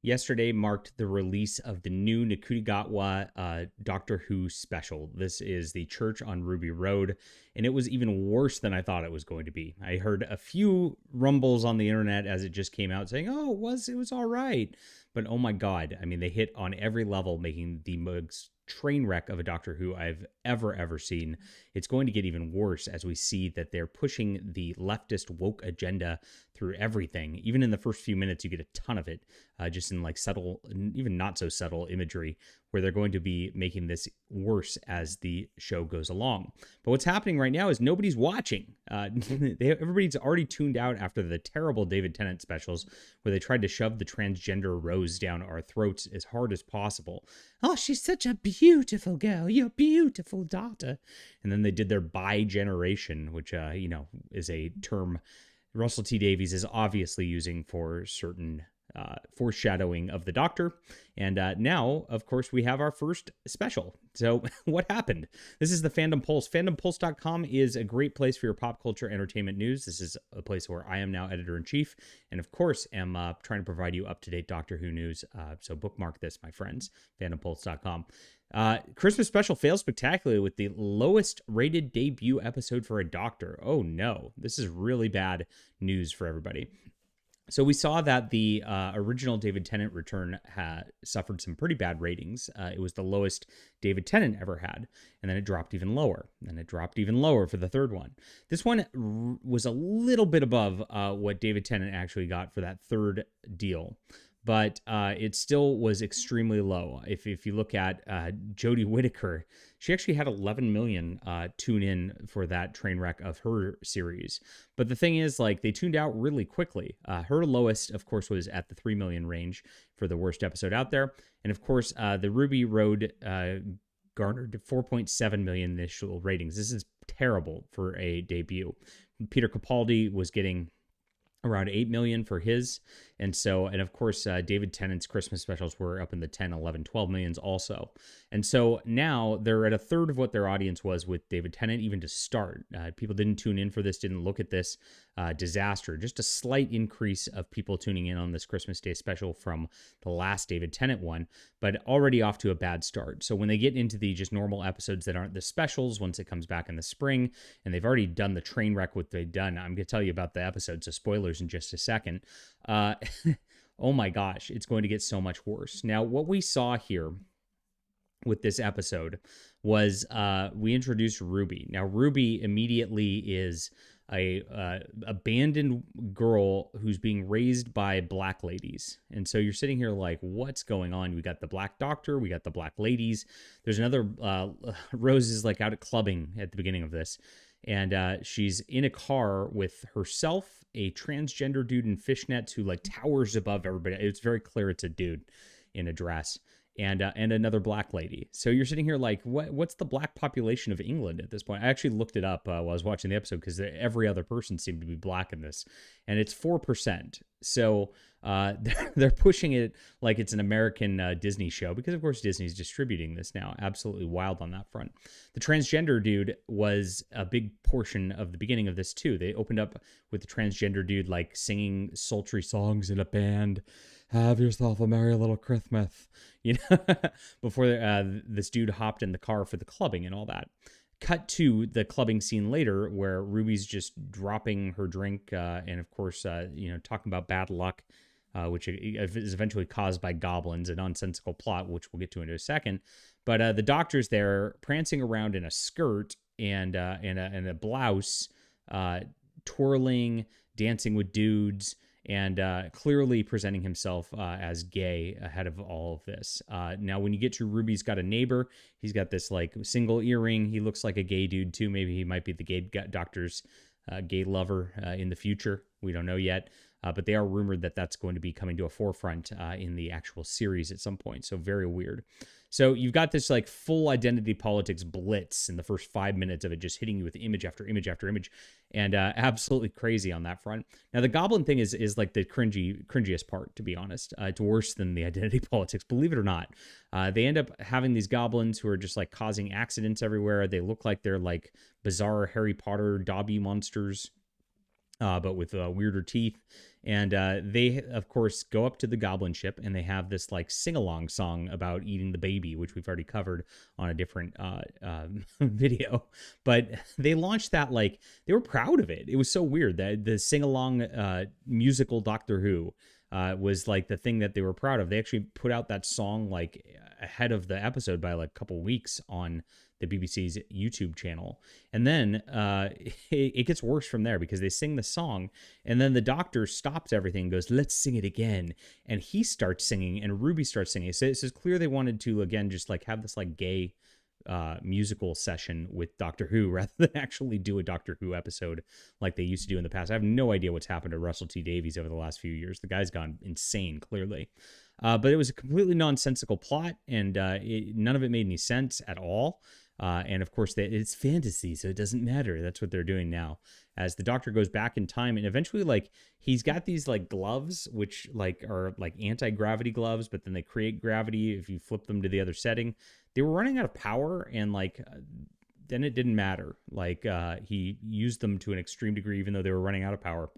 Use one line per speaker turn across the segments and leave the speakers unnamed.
Yesterday marked the release of the new Ncuti Gatwa Doctor Who special. This is the Church on Ruby Road, and it was even worse than I thought it was going to be. I heard a few rumbles on the internet as it just came out saying, "Oh, it was all right," but oh my god, I mean, they hit on every level, making the most train wreck of a Doctor Who I've ever seen. It's going to get even worse as we see that they're pushing the leftist woke agenda through everything. Even in the first few minutes, you get a ton of it, just in like subtle, even not so subtle imagery, where they're going to be making this worse as the show goes along. But what's happening right now is nobody's watching. Everybody's already tuned out after the terrible David Tennant specials, where they tried to shove the transgender rose down our throats as hard as possible. Oh, she's such a beautiful girl, your beautiful daughter. And then they did their bi-generation, which, is a term Russell T Davies is obviously using for certain foreshadowing of the Doctor. And now, of course, we have our first special. So what happened? This is the Fandom Pulse. FandomPulse.com is a great place for your pop culture entertainment news. This is a place where I am now editor-in-chief, and of course am trying to provide you up-to-date Doctor Who news. So bookmark this, my friends, FandomPulse.com. Christmas special fails spectacularly with the lowest rated debut episode for a Doctor. Oh no, this is really bad news for everybody. So we saw that the original David Tennant return suffered some pretty bad ratings. It was the lowest David Tennant ever had, and then it dropped even lower. And it dropped even lower for the third one. This one was a little bit above what David Tennant actually got for that third deal, but it still was extremely low. If you look at Jodie Whittaker, she actually had 11 million tune in for that train wreck of her series. But the thing is, like, they tuned out really quickly. Her lowest, of course, was at the 3 million range for the worst episode out there. And of course, the Ruby Road garnered 4.7 million initial ratings. This is terrible for a debut. Peter Capaldi was getting around 8 million for his. And of course, David Tennant's Christmas specials were up in the 10, 11, 12 millions also. And so now they're at a third of what their audience was with David Tennant, even to start. People didn't tune in for this, didn't look at this disaster. Just a slight increase of people tuning in on this Christmas Day special from the last David Tennant one, but already off to a bad start. So when they get into the just normal episodes that aren't the specials, once it comes back in the spring, and they've already done the train wreck what they've done, I'm going to tell you about the episode, so spoilers in just a second. Oh my gosh, it's going to get so much worse. Now, what we saw here with this episode was we introduced Ruby. Now, Ruby immediately is a abandoned girl who's being raised by black ladies. And so you're sitting here like, what's going on? We got the black doctor, we got the black ladies. There's another Rose is like out at clubbing at the beginning of this. And she's in a car with herself, a transgender dude in fishnets who like towers above everybody. It's very clear it's a dude in a dress, and another black lady. So you're sitting here like, what's the black population of England at this point? I actually looked it up while I was watching the episode because every other person seemed to be black in this, and it's 4%. So they're pushing it like it's an American Disney show because, of course, Disney's distributing this now. Absolutely wild on that front. The transgender dude was a big portion of the beginning of this, too. They opened up with the transgender dude like singing sultry songs in a band. Have yourself a merry little Christmas, before this dude hopped in the car for the clubbing and all that. Cut to the clubbing scene later where Ruby's just dropping her drink and, of course, talking about bad luck, which is eventually caused by goblins, a nonsensical plot, which we'll get to in a second. But the doctor's there prancing around in a skirt and a blouse, twirling, dancing with dudes, and clearly presenting himself as gay ahead of all of this. Now, when you get to Ruby's got a neighbor, he's got this like single earring. He looks like a gay dude too. Maybe he might be the gay doctor's gay lover in the future. We don't know yet. But they are rumored that that's going to be coming to a forefront in the actual series at some point. So very weird. So you've got this like full identity politics blitz in the first 5 minutes of it, just hitting you with image after image after image, and absolutely crazy on that front. Now the goblin thing is like the cringiest part, to be honest. It's worse than the identity politics, believe it or not. They end up having these goblins who are just like causing accidents everywhere. They look like they're like bizarre Harry Potter Dobby monsters. but with weirder teeth. And they, of course, go up to the goblin ship and they have this like sing along song about eating the baby, which we've already covered on a different video. But they launched that like they were proud of it. It was so weird that the sing along musical Doctor Who was like the thing that they were proud of. They actually put out that song like ahead of the episode by like a couple weeks on the BBC's YouTube channel. And then it gets worse from there because they sing the song and then the doctor stops everything and goes, let's sing it again. And he starts singing and Ruby starts singing. So it's clear they wanted to, again, just like have this like gay musical session with Doctor Who rather than actually do a Doctor Who episode like they used to do in the past. I have no idea what's happened to Russell T Davies over the last few years. The guy's gone insane, clearly. But it was a completely nonsensical plot, and none of it made any sense at all. And of course, it's fantasy, so it doesn't matter. That's what they're doing now. As the Doctor goes back in time, and eventually, like he's got these like gloves, which like are like anti-gravity gloves, but then they create gravity if you flip them to the other setting. They were running out of power, and like then it didn't matter. Like he used them to an extreme degree, even though they were running out of power.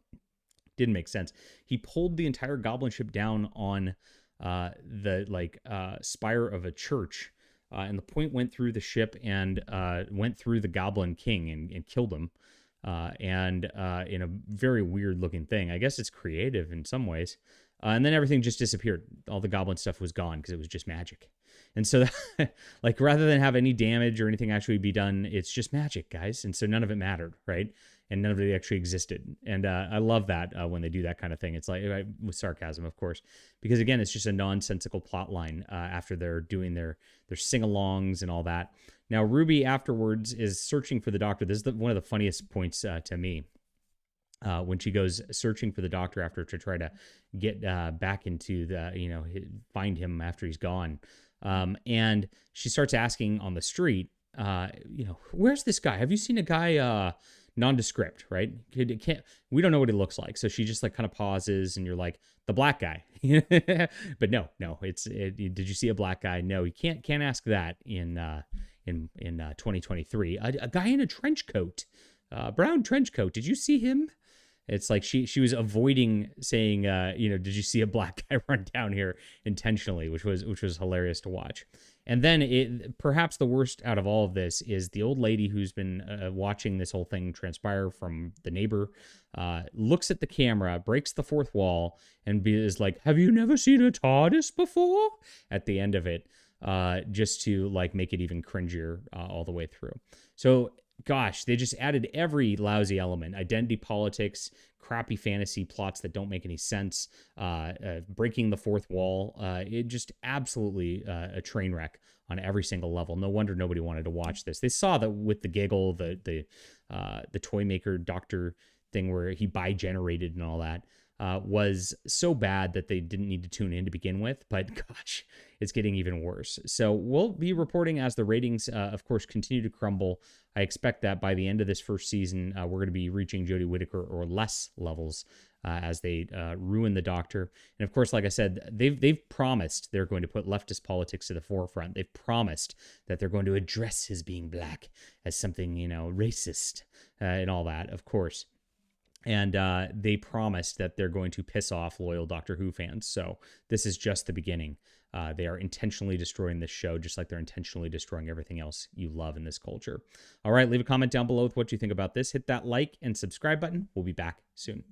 Didn't make sense. He pulled the entire goblin ship down on the like spire of a church. And the point went through the ship and went through the Goblin King and killed him. In a very weird looking thing. I guess it's creative in some ways. And then everything just disappeared. All the goblin stuff was gone because it was just magic. And so, like, rather than have any damage or anything actually be done, it's just magic, guys. And so none of it mattered, right? And none of it actually existed. And I love that when they do that kind of thing. It's like, with sarcasm, of course. Because, again, it's just a nonsensical plot line after they're doing their sing-alongs and all that. Now, Ruby afterwards is searching for the Doctor. This is one of the funniest points to me. When she goes searching for the Doctor after to try to get back into the, find him after he's gone. And she starts asking on the street, where's this guy? Have you seen a guy nondescript, right? We don't know what he looks like. So she just like kind of pauses and you're like, the black guy. But no, did you see a black guy? No, you can't ask that in 2023. A guy in a trench coat, brown trench coat. Did you see him? It's like she was avoiding saying, did you see a black guy run down here intentionally, which was hilarious to watch. And then perhaps the worst out of all of this is the old lady who's been watching this whole thing transpire from the neighbor, looks at the camera, breaks the fourth wall, and is like, have you never seen a TARDIS before? At the end of it, just to like make it even cringier all the way through. So gosh, they just added every lousy element: identity politics, crappy fantasy plots that don't make any sense, breaking the fourth wall. It just absolutely a train wreck on every single level. No wonder nobody wanted to watch this. They saw that with the giggle, the toy maker Doctor thing where he bi-generated and all that. Was so bad that they didn't need to tune in to begin with. But gosh, it's getting even worse. So we'll be reporting as the ratings, of course, continue to crumble. I expect that by the end of this first season, we're going to be reaching Jodie Whittaker or less levels as they ruin the Doctor. And of course, like I said, they've promised they're going to put leftist politics to the forefront. They've promised that they're going to address his being black as something, racist and all that, of course. And they promised that they're going to piss off loyal Doctor Who fans. So this is just the beginning. They are intentionally destroying this show, just like they're intentionally destroying everything else you love in this culture. All right, leave a comment down below with what you think about this. Hit that like and subscribe button. We'll be back soon.